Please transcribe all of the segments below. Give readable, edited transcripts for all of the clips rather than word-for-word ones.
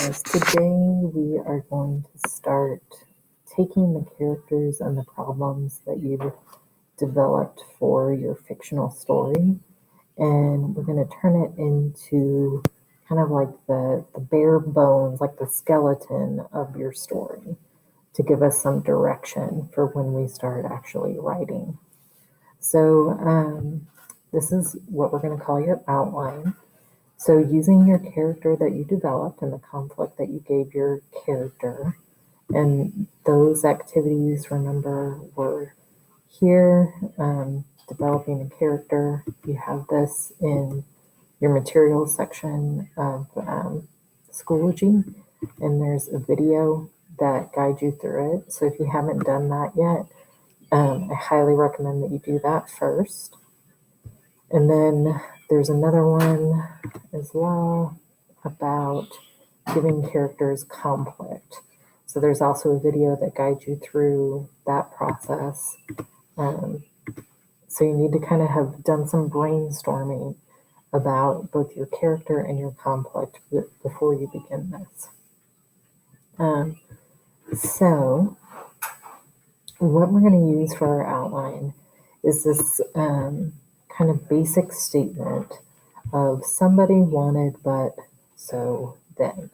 guys. Today we are going to start taking the characters and the problems that you've developed for your fictional story, and we're going to turn it into kind of like the bare bones, like the skeleton of your story, to give us some direction for when we start actually writing. So this is what we're going to call your outline. So using your character that you developed and the conflict that you gave your character, and those activities, remember, were here, developing a character. You have this in your materials section of Schoology, and there's a video that guides you through it. So if you haven't done that yet, I highly recommend that you do that first. And then there's another one as well about giving characters conflict. So there's also a video that guides you through that process. So you need to kind of have done some brainstorming about both your character and your conflict before you begin this. So what we're going to use for our outline is this kind of basic statement of somebody wanted, but so then.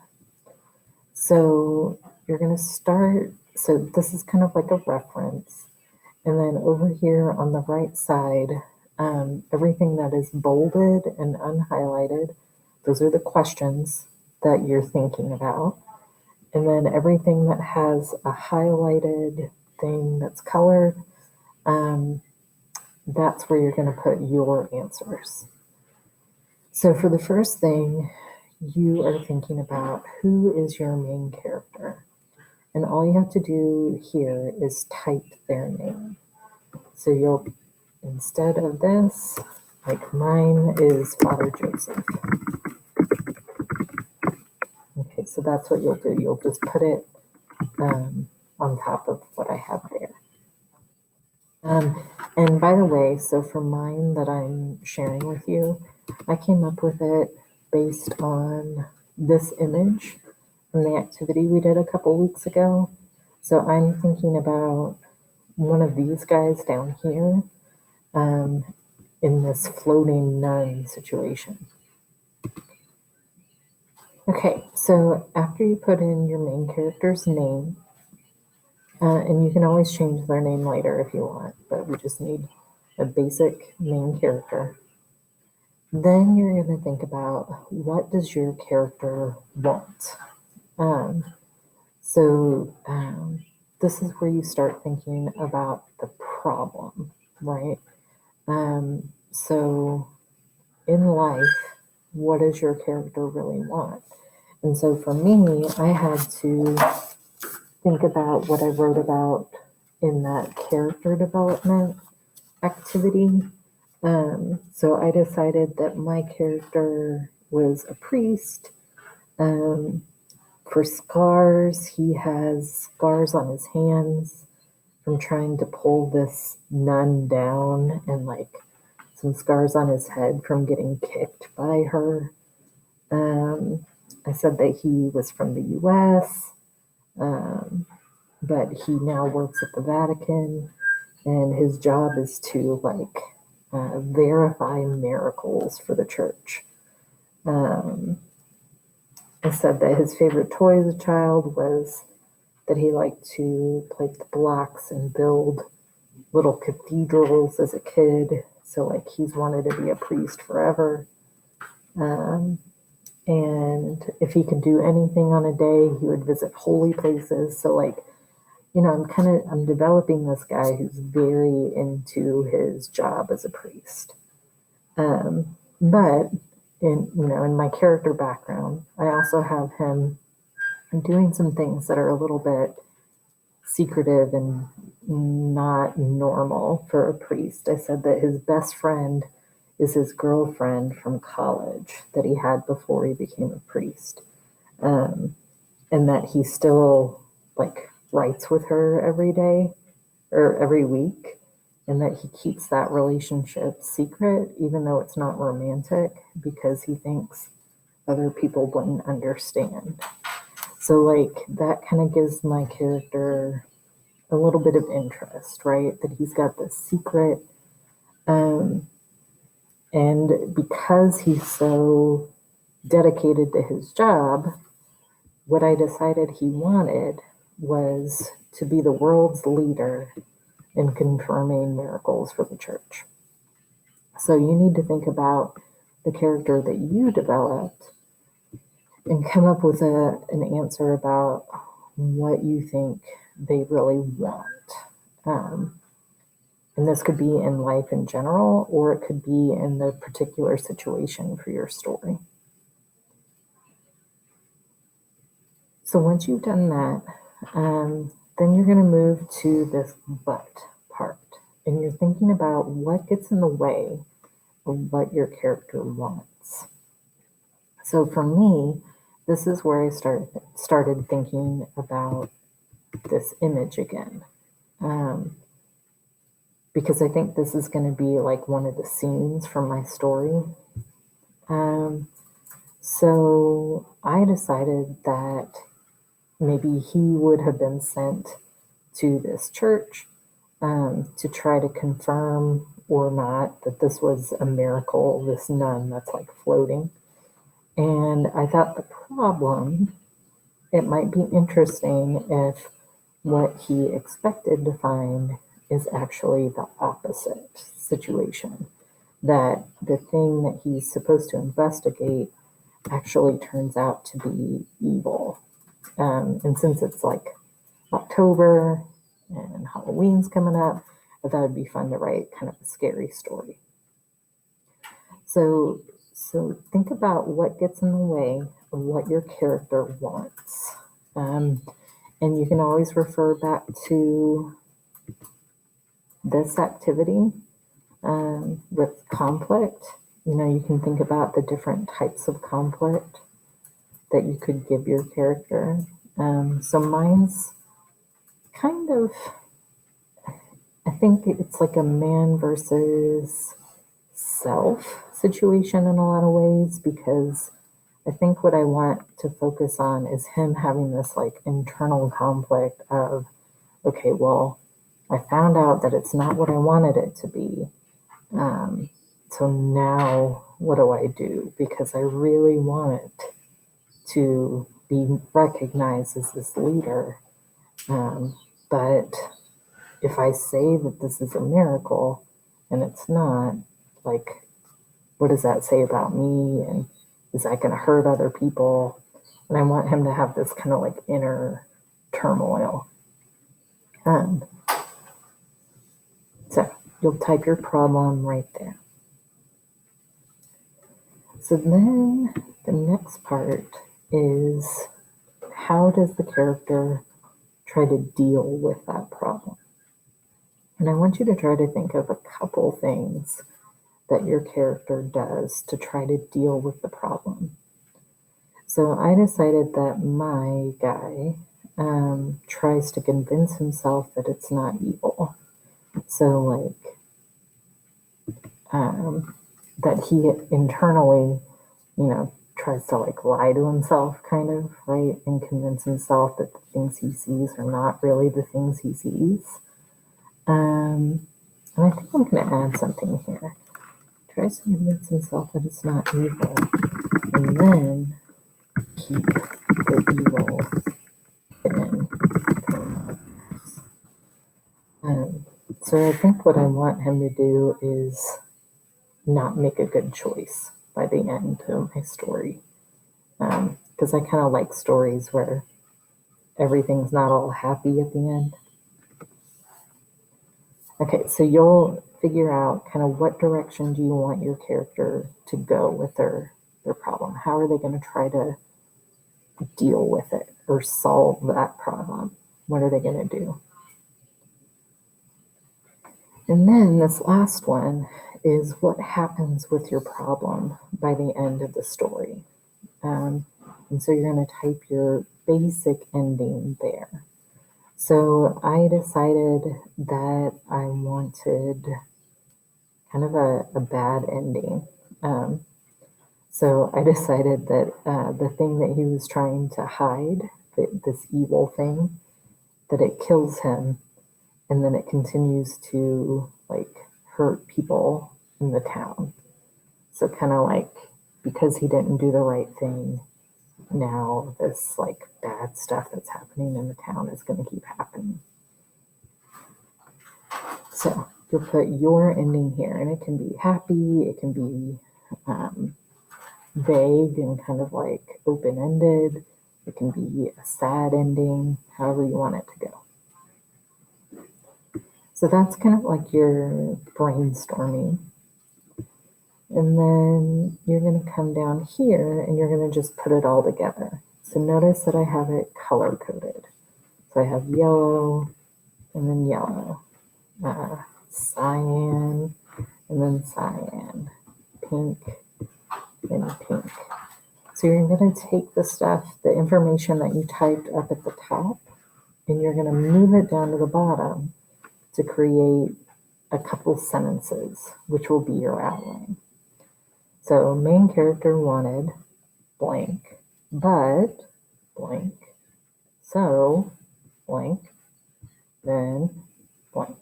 So you're going to start, so this is kind of like a reference. And then over here on the right side, everything that is bolded and unhighlighted, those are the questions that you're thinking about. And then everything that has a highlighted thing that's colored, that's where you're going to put your answers. So for the first thing, you are thinking about who is your main character. And all you have to do here is type their name. So you'll, instead of this, like mine is Father Joseph. Okay, so that's what you'll do. You'll just put it on top of what I have there. And by the way, so for mine that I'm sharing with you, I came up with it based on this image from the activity we did a couple weeks ago. So I'm thinking about one of these guys down here in this floating nun situation. Okay, so after you put in your main character's name, and you can always change their name later if you want, but we just need a basic main character. Then you're going to think about, what does your character want? This is where you start thinking about the problem, right? So in life, what does your character really want? And so for me, I had to think about what I wrote about in that character development activity. So I decided that my character was a priest. For scars, he has scars on his hands from trying to pull this nun down, and like some scars on his head from getting kicked by her. I said that he was from the US, but he now works at the Vatican, and his job is to verify miracles for the church. I said that his favorite toy as a child was that he liked to play with the blocks and build little cathedrals as a kid. So like he's wanted to be a priest forever. And if he could do anything on a day, he would visit holy places. So like, you know, I'm developing this guy who's very into his job as a priest. But in my character background, I also have him doing some things that are a little bit secretive and not normal for a priest. I said that his best friend is his girlfriend from college that he had before he became a priest. And that he still writes with her every day or every week, and that he keeps that relationship secret, even though it's not romantic, because he thinks other people wouldn't understand. So like that kind of gives my character a little bit of interest, right? That he's got this secret. And because he's so dedicated to his job, what I decided he wanted was to be the world's leader in confirming miracles for the church. So you need to think about the character that you developed and come up with an answer about what you think they really want. And this could be in life in general, or it could be in the particular situation for your story. So once you've done that, then you're going to move to this but part. And you're thinking about what gets in the way of what your character wants. So for me, this is where I started thinking about this image again. Because I think this is going to be like one of the scenes from my story. So I decided that maybe he would have been sent to this church to try to confirm or not that this was a miracle, this nun that's like floating. And I thought the problem, it might be interesting if what he expected to find is actually the opposite situation. That the thing that he's supposed to investigate actually turns out to be evil. And since it's like October and Halloween's coming up, I thought it'd be fun to write kind of a scary story. So think about what gets in the way of what your character wants. And you can always refer back to this activity with conflict. You can think about the different types of conflict that you could give your character. So mine's kind of, I think it's like a man versus self situation in a lot of ways, because I think what I want to focus on is him having this like internal conflict of, okay, well, I found out that it's not what I wanted it to be. So now what do I do? Because I really want it to be recognized as this leader. But if I say that this is a miracle and it's not, like, what does that say about me? And is that going to hurt other people? And I want him to have this kind of like inner turmoil. So you'll type your problem right there. So then the next part is, how does the character try to deal with that problem? And I want you to try to think of a couple things that your character does to try to deal with the problem. So I decided that my guy tries to convince himself that it's not evil. So like that he internally, tries to like lie to himself kind of, right? And convince himself that the things he sees are not really the things he sees. And I think I'm going to add something here. Tries to convince himself that it's not evil, and then keep the evil hidden from others. So I think what I want him to do is not make a good choice by the end of my story. Because I kind of like stories where everything's not all happy at the end. Okay, so you'll figure out kind of what direction do you want your character to go with their problem. How are they going to try to deal with it or solve that problem? What are they going to do? And then this last one is what happens with your problem by the end of the story. And so you're going to type your basic ending there. So I decided that I wanted kind of a bad ending. So I decided that the thing that he was trying to hide this evil thing, that it kills him, and then it continues to like hurt people in the town. So kind of like, because he didn't do the right thing, now this like bad stuff that's happening in the town is going to keep happening. So you'll put your ending here, and it can be happy, it can be vague and kind of like open-ended, it can be a sad ending, however you want it to go. So that's kind of like your brainstorming. And then you're going to come down here and you're going to just put it all together. So notice that I have it color coded. So I have yellow and then yellow, cyan and then cyan, pink and pink. So you're going to take the stuff, the information that you typed up at the top, and you're going to move it down to the bottom to create a couple sentences, which will be your outline. So main character wanted blank, but blank, so blank, then blank.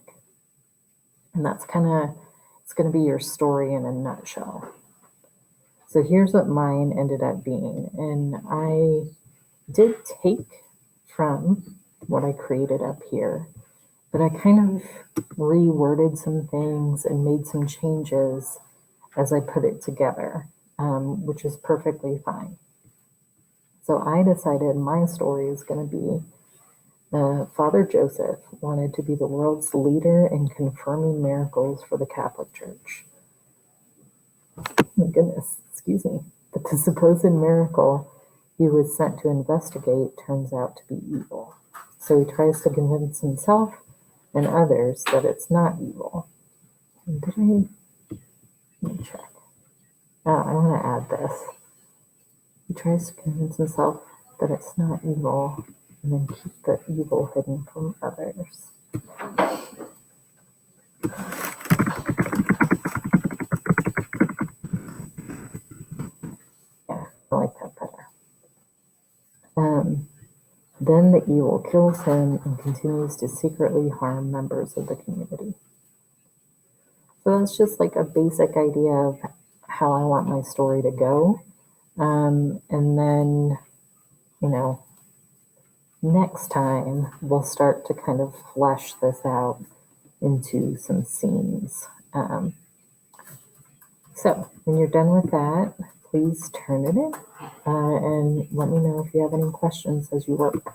And that's kind of, it's going to be your story in a nutshell. So here's what mine ended up being. And I did take from what I created up here, but I kind of reworded some things and made some changes as I put it together, which is perfectly fine. So I decided my story is going to be Father Joseph wanted to be the world's leader in confirming miracles for the Catholic Church. My goodness, excuse me. But the supposed miracle he was sent to investigate turns out to be evil. So he tries to convince himself and others that it's not evil. Let me check. I'm going to add this. He tries to convince himself that it's not evil and then keep the evil hidden from others. Yeah, I like that better. Then the evil kills him and continues to secretly harm members of the community. So that's just like a basic idea of how I want my story to go. And then, next time we'll start to kind of flesh this out into some scenes. So when you're done with that, please turn it in and let me know if you have any questions as you work.